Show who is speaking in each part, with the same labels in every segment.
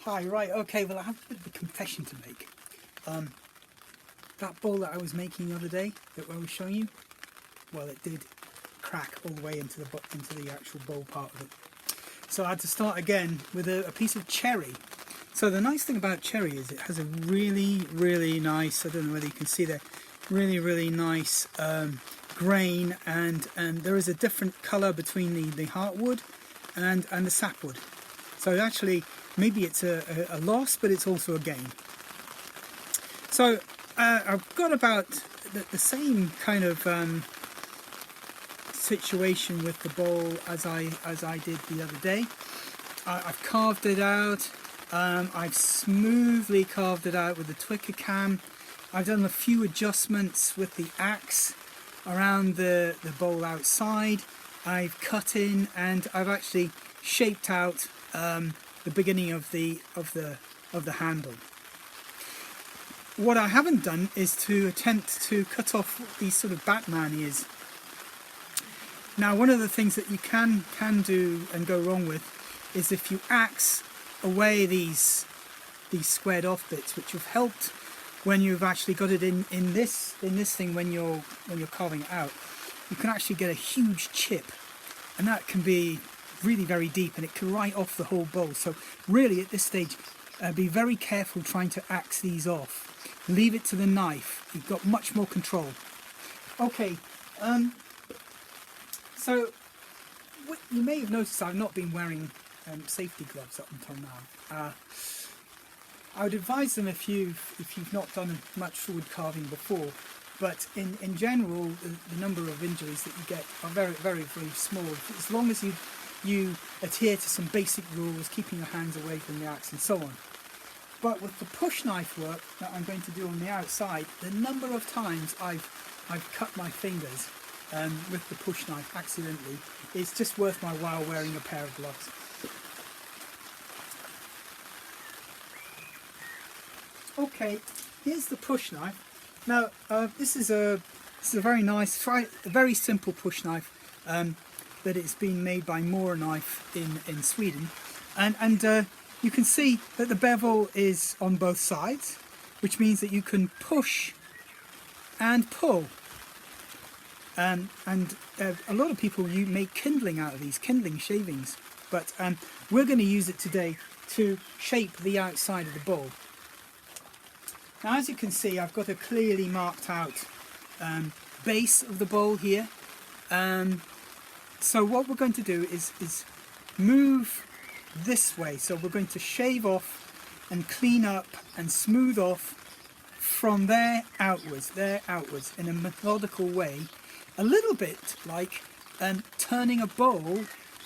Speaker 1: Hi, right, okay, well I have a bit of a confession to make. That bowl that I was making the other day, that I was showing you, well it did crack all the way into the actual bowl part of it. So I had to start again with a piece of cherry. So the nice thing about cherry is it has a really, really nice, I don't know whether you can see there, really, really nice grain, and there is a different colour between the heartwood and the sapwood. So actually, maybe it's a loss, but it's also a gain. So I've got about the same kind of situation with the bowl as I did the other day. I've carved it out. I've smoothly carved it out with the Twicker cam. I've done a few adjustments with the axe around the bowl outside. I've cut in and I've actually shaped out the beginning of the handle. What I haven't done is to attempt to cut off these sort of Batman ears. Now, one of the things that you can do and go wrong with is if you axe away these squared off bits, which have helped when you've actually got it in this thing when you're carving it out. You can actually get a huge chip, and that can be really very deep, and it can write off the whole bowl. So really at this stage, be very careful trying to axe these off. Leave it to the knife. You've got much more control. Okay, so you may have noticed I've not been wearing safety gloves up until now. I would advise them if you've not done much wood carving before, but in general the number of injuries that you get are very, very, very small, as long as you adhere to some basic rules, keeping your hands away from the axe and so on. But with the push knife work that I'm going to do on the outside, the number of times I've cut my fingers with the push knife accidentally, it's just worth my while wearing a pair of gloves. Okay, here's the push knife. Now this is a very nice, very simple push knife that it's been made by Mora Knife in Sweden, and you can see that the bevel is on both sides, which means that you can push and pull. And a lot of people make kindling out of these, kindling shavings, but we're going to use it today to shape the outside of the bowl. Now, as you can see, I've got a clearly marked out base of the bowl here. So what we're going to do is move this way. So we're going to shave off and clean up and smooth off from there outwards in a methodical way, a little bit like turning a bowl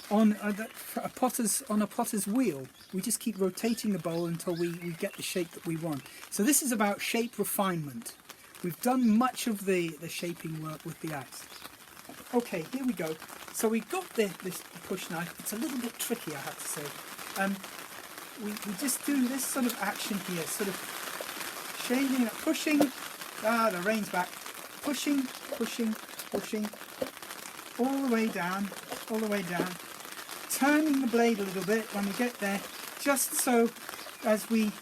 Speaker 1: on a potter's wheel. We just keep rotating the bowl until we get the shape that we want. So this is about shape refinement. We've done much of the shaping work with the axe. Okay, here we go. So we've got this push knife. It's a little bit tricky, I have to say. We just do this sort of action here, sort of shaving, pushing. The rain's back. Pushing, pushing, pushing, all the way down, all the way down. Turning the blade a little bit when we get there, just so as we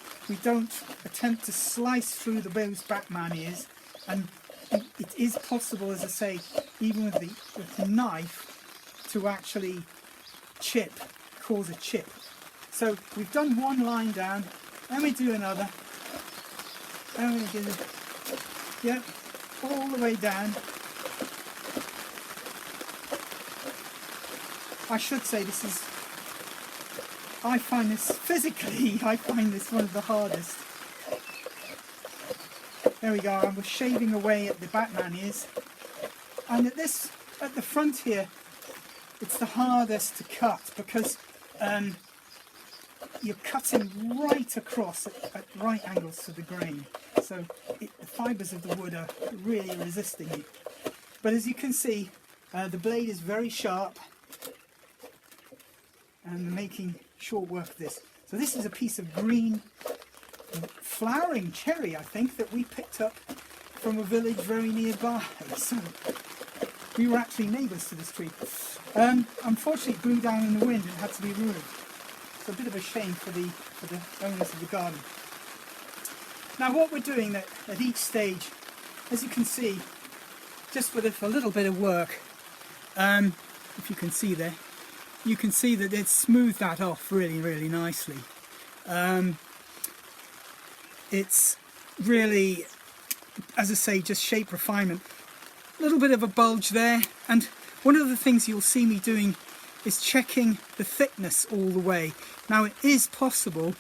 Speaker 1: don't attempt to slice through those Batman ears. And it is possible, as I say, even with the knife, to actually cause a chip. So we've done one line down, then we do another, then we do all the way down. I should say I find this one of the hardest. There we go, I was shaving away at the Batman ears, and at the front here, it's the hardest to cut because you're cutting right across at right angles to the grain, so the fibres of the wood are really resisting you. But as you can see, the blade is very sharp, and we're making short work of this. So this is a piece of green flowering cherry, I think, that we picked up from a village very nearby. So we were actually neighbours to this tree. Unfortunately it blew down in the wind and had to be removed. It's a bit of a shame for the owners of the garden. Now what we're doing at each stage, as you can see, just with a little bit of work, if you can see there, you can see that it's smoothed that off really, really nicely. It's really, as I say, just shape refinement. A little bit of a bulge there, and one of the things you'll see me doing is checking the thickness all the way. Now it is possible,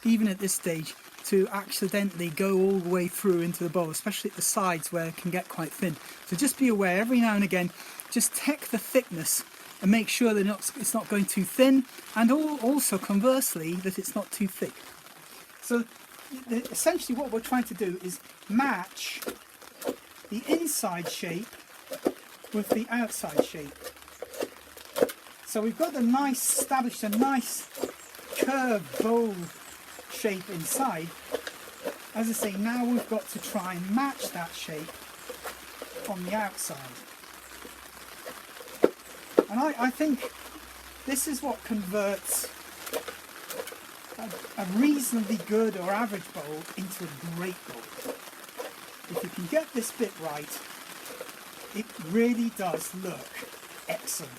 Speaker 1: even at this stage, to accidentally go all the way through into the bowl, especially at the sides where it can get quite thin. So just be aware, every now and again, just check the thickness and make sure that it's not going too thin, and also conversely that it's not too thick. So essentially what we're trying to do is match the inside shape with the outside shape. So we've got established a nice curved bowl shape inside. As I say, now we've got to try and match that shape on the outside. And I think this is what converts a reasonably good or average bowl into a great bowl. If you can get this bit right, it really does look excellent.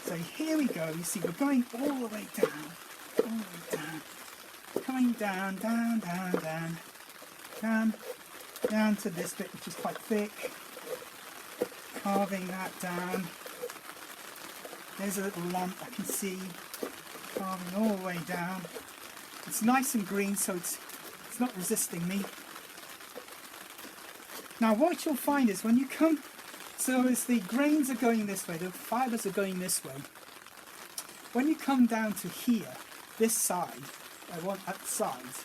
Speaker 1: So here we go, you see we're going all the way down, coming down, down to this bit which is quite thick, carving that down. There's a little lump I can see, carving all the way down. It's nice and green, so it's not resisting me. Now what you'll find is when you come, so as the grains are going this way, the fibres are going this way, when you come down to here, this side, at the sides,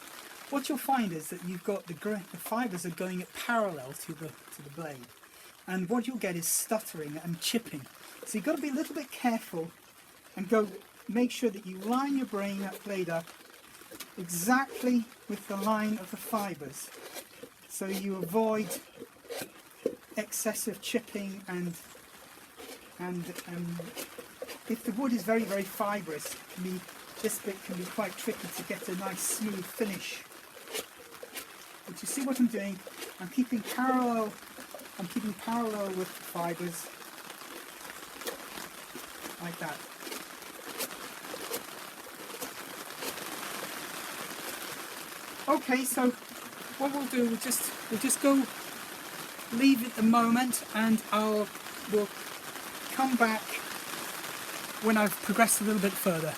Speaker 1: what you'll find is that you've got the fibres are going parallel to the blade, and what you'll get is stuttering and chipping. So you've got to be a little bit careful and make sure that you line your blade up exactly with the line of the fibres, so you avoid excessive chipping and if the wood is very, very fibrous, this bit can be quite tricky to get a nice smooth finish. But you see what I'm doing? I'm keeping parallel with the fibres, like that. Okay, so what we'll do, we'll just go leave it a moment, and we'll come back when I've progressed a little bit further.